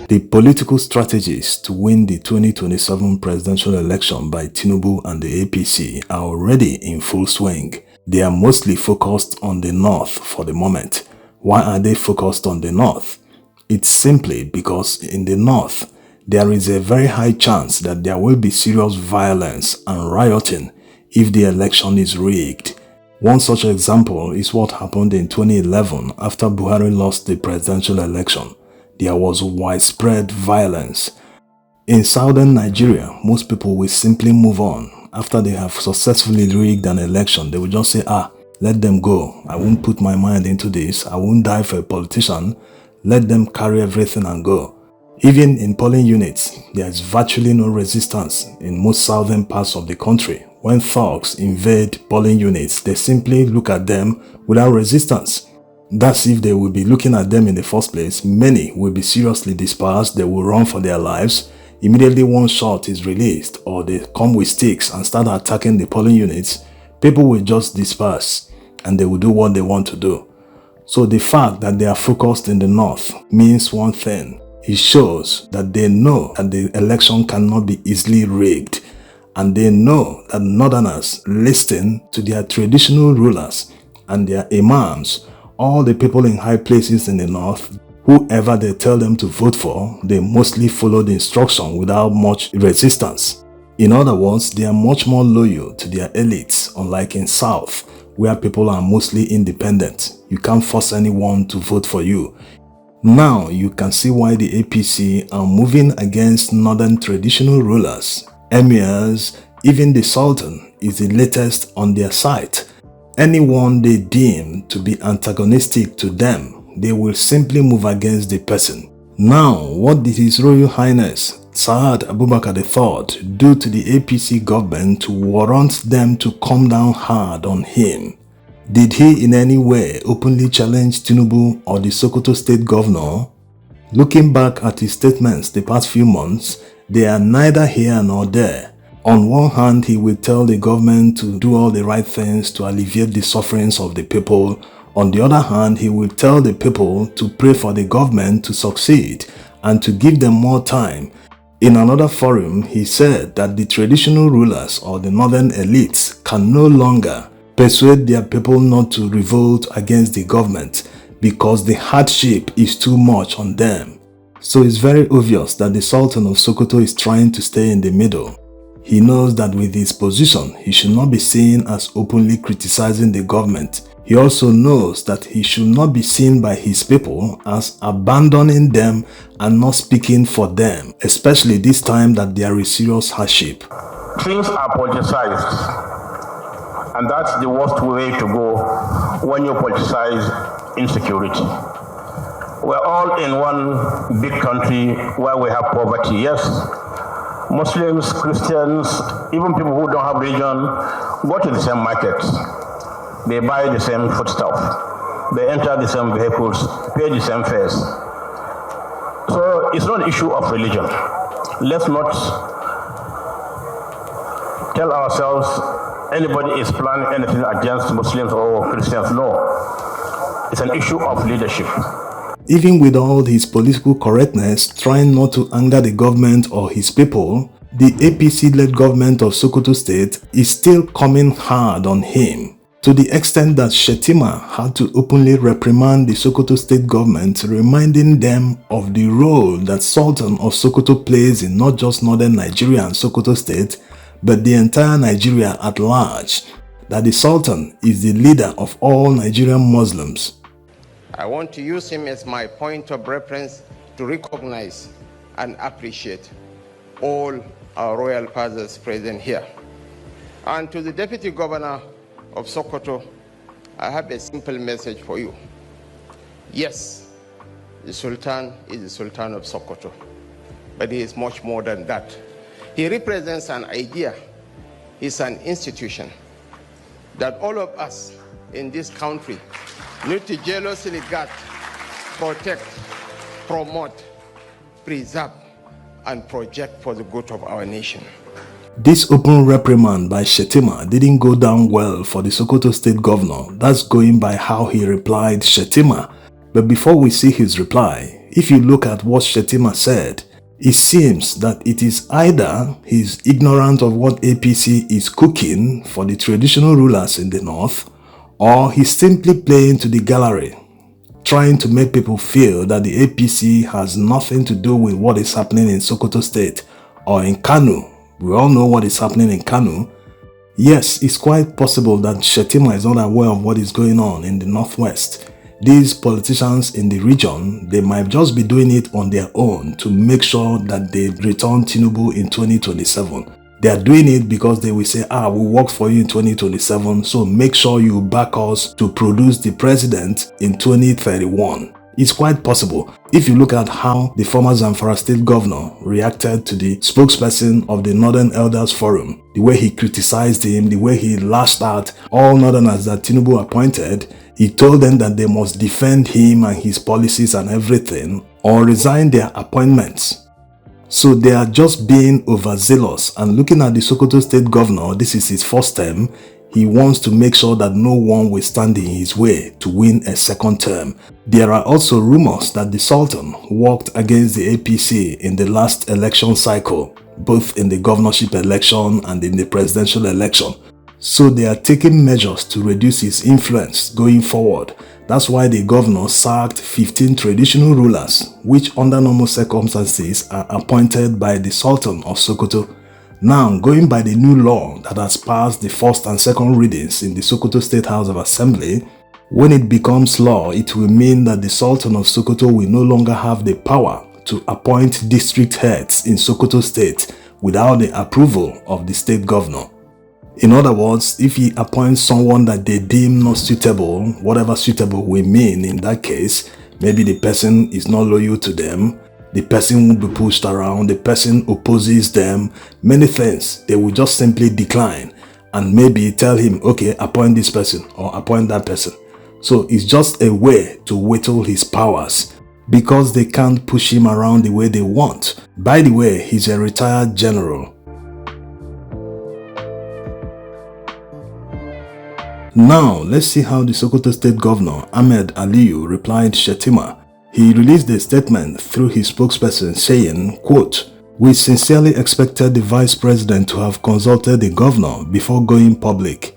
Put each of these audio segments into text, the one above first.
The political strategies to win the 2027 presidential election by Tinubu and the APC are already in full swing. They are mostly focused on the north for the moment. Why are they focused on the north? It's simply because in the north, there is a very high chance that there will be serious violence and rioting if the election is rigged. One such example is what happened in 2011 after Buhari lost the presidential election. There was widespread violence. In southern Nigeria, most people will simply move on. After they have successfully rigged an election, they will just say, let them go. I won't put my mind into this. I won't die for a politician. Let them carry everything and go. Even in polling units, there is virtually no resistance in most southern parts of the country. When thugs invade polling units, they simply look at them without resistance. That's if they will be looking at them in the first place. Many will be seriously dispersed. They will run for their lives. Immediately one shot is released or they come with sticks and start attacking the polling units, people will just disperse and they will do what they want to do. So the fact that they are focused in the north means one thing. It shows that they know that the election cannot be easily rigged, and they know that northerners listen to their traditional rulers and their imams, all the people in high places in the north. Whoever they tell them to vote for, they mostly follow the instruction without much resistance. In other words, they are much more loyal to their elites, unlike in south, where people are mostly independent. You can't force anyone to vote for you. Now you can see why the APC are moving against northern traditional rulers. Emirs, even the Sultan is the latest on their side. Anyone they deem to be antagonistic to them, they will simply move against the person. Now, what did His Royal Highness Saad Abubakar III do to the APC government to warrant them to come down hard on him? Did he in any way openly challenge Tinubu or the Sokoto state governor? Looking back at his statements the past few months, they are neither here nor there. On one hand, he will tell the government to do all the right things to alleviate the sufferings of the people. On the other hand, he will tell the people to pray for the government to succeed and to give them more time. In another forum, he said that the traditional rulers or the northern elites can no longer persuade their people not to revolt against the government because the hardship is too much on them. So it's very obvious that the Sultan of Sokoto is trying to stay in the middle. He knows that with his position, he should not be seen as openly criticizing the government. He also knows that he should not be seen by his people as abandoning them and not speaking for them, especially this time that there is serious hardship. Things are politicized. And that's the worst way to go when you politicize insecurity. We're all in one big country where we have poverty. Yes, Muslims, Christians, even people who don't have religion go to the same markets. They buy the same foodstuff. They enter the same vehicles, pay the same fares. So it's not an issue of religion. Let's not tell ourselves anybody is planning anything against Muslims or Christians. No. It's an issue of leadership. Even with all his political correctness, trying not to anger the government or his people, the APC-led government of Sokoto State is still coming hard on him, to the extent that Shettima had to openly reprimand the Sokoto State government, reminding them of the role that Sultan of Sokoto plays in not just northern Nigeria and Sokoto State, but the entire Nigeria at large, that the Sultan is the leader of all Nigerian Muslims. I want to use him as my point of reference to recognize and appreciate all our royal fathers present here. And to the Deputy Governor of Sokoto, I have a simple message for you. Yes, the Sultan is the Sultan of Sokoto, but he is much more than that. He represents an idea, he's an institution that all of us in this country need to jealously guard, protect, promote, preserve, and project for the good of our nation. This open reprimand by Shettima didn't go down well for the Sokoto State Governor. That's going by how he replied Shettima. But before we see his reply, if you look at what Shettima said, it seems that it is either he's ignorant of what APC is cooking for the traditional rulers in the north, or he's simply playing to the gallery, trying to make people feel that the APC has nothing to do with what is happening in Sokoto State or in Kano. We all know what is happening in Kano. Yes, it's quite possible that Shettima is not aware of what is going on in the northwest. These politicians in the region, they might just be doing it on their own to make sure that they return Tinubu in 2027. They are doing it because they will say, we worked for you in 2027, so make sure you back us to produce the president in 2031. It's quite possible. If you look at how the former Zamfara state governor reacted to the spokesperson of the Northern Elders Forum, the way he criticized him, the way he lashed out all Northerners that Tinubu appointed, he told them that they must defend him and his policies and everything or resign their appointments. So they are just being overzealous. And looking at the Sokoto state governor, this is his first term. He wants to make sure that no one will stand in his way to win a second term. There are also rumors that the Sultan worked against the APC in the last election cycle, both in the governorship election and in the presidential election. So they are taking measures to reduce his influence going forward. That's why the governor sacked 15 traditional rulers, which under normal circumstances are appointed by the Sultan of Sokoto. Now, going by the new law that has passed the first and second readings in the Sokoto State House of Assembly, when it becomes law, it will mean that the Sultan of Sokoto will no longer have the power to appoint district heads in Sokoto State without the approval of the state governor. In other words, if he appoints someone that they deem not suitable, whatever suitable will mean in that case, maybe the person is not loyal to them, the person will be pushed around, the person opposes them, many things, they will just simply decline and maybe tell him, okay, appoint this person or appoint that person. So it's just a way to whittle his powers because they can't push him around the way they want. By the way, he's a retired general. Now, let's see how the Sokoto State Governor Ahmed Aliyu replied Shettima. He released a statement through his spokesperson saying, quote, "We sincerely expected the Vice President to have consulted the Governor before going public.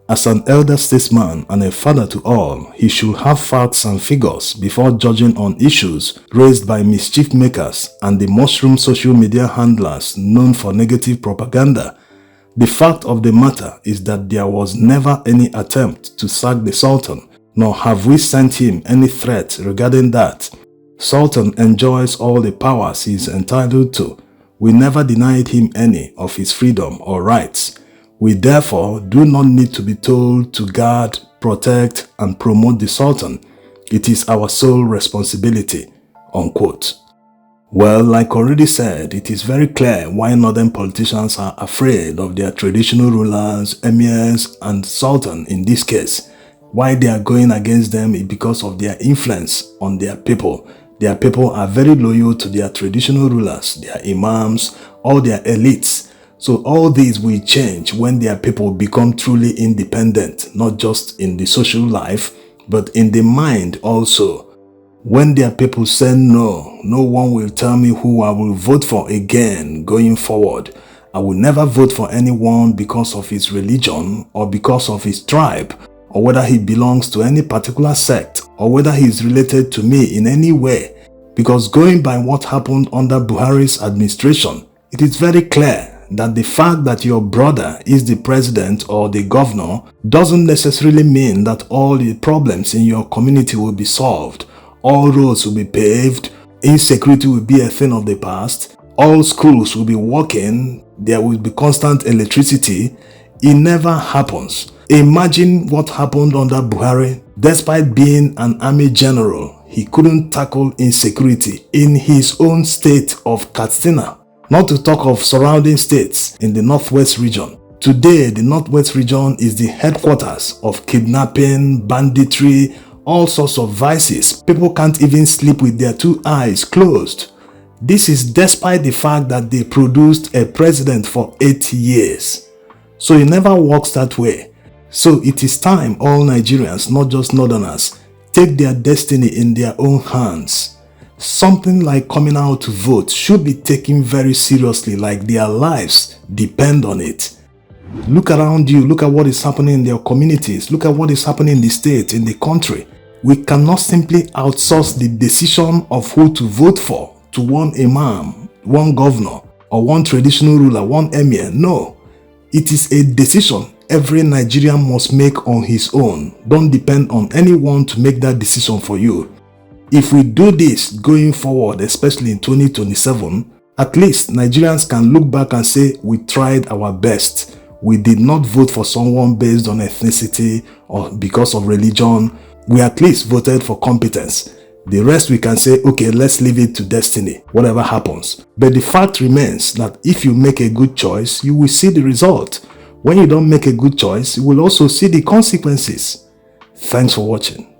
As an elder statesman and a father to all, he should have facts and figures before judging on issues raised by mischief makers and the mushroom social media handlers known for negative propaganda. The fact of the matter is that there was never any attempt to sack the Sultan, nor have we sent him any threat regarding that. Sultan enjoys all the powers he is entitled to. We never denied him any of his freedom or rights. We therefore do not need to be told to guard, protect, and promote the Sultan. It is our sole responsibility." Unquote. Well, like already said, it is very clear why northern politicians are afraid of their traditional rulers, emirs, and sultan in this case. Why they are going against them is because of their influence on their people. Their people are very loyal to their traditional rulers, their imams, all their elites. So all these will change when their people become truly independent, not just in the social life, but in the mind also. When their people say no, no one will tell me who I will vote for again going forward. I will never vote for anyone because of his religion or because of his tribe, or whether he belongs to any particular sect, or whether he is related to me in any way. Because going by what happened under Buhari's administration, it is very clear that the fact that your brother is the president or the governor doesn't necessarily mean that all the problems in your community will be solved. All roads will be paved, insecurity will be a thing of the past, all schools will be working, there will be constant electricity. It never happens. Imagine what happened under Buhari. Despite being an army general, he couldn't tackle insecurity in his own state of Katsina, not to talk of surrounding states in the northwest region. Today, the northwest region is the headquarters of kidnapping, banditry, all sorts of vices. People can't even sleep with their two eyes closed. This is despite the fact that they produced a president for 8 years. So it never works that way. So it is time all Nigerians, not just northerners, take their destiny in their own hands. Something like coming out to vote should be taken very seriously, like their lives depend on it. Look around you, look at what is happening in their communities, look at what is happening in the state, in the country. We cannot simply outsource the decision of who to vote for to one imam, one governor, or one traditional ruler, one emir. No, it is a decision every Nigerian must make on his own. Don't depend on anyone to make that decision for you. If we do this going forward, especially in 2027, at least Nigerians can look back and say, we tried our best. We did not vote for someone based on ethnicity or because of religion. We at least voted for competence. The rest we can say, okay, let's leave it to destiny, whatever happens. But the fact remains that if you make a good choice, you will see the result. When you don't make a good choice, you will also see the consequences. Thanks for watching.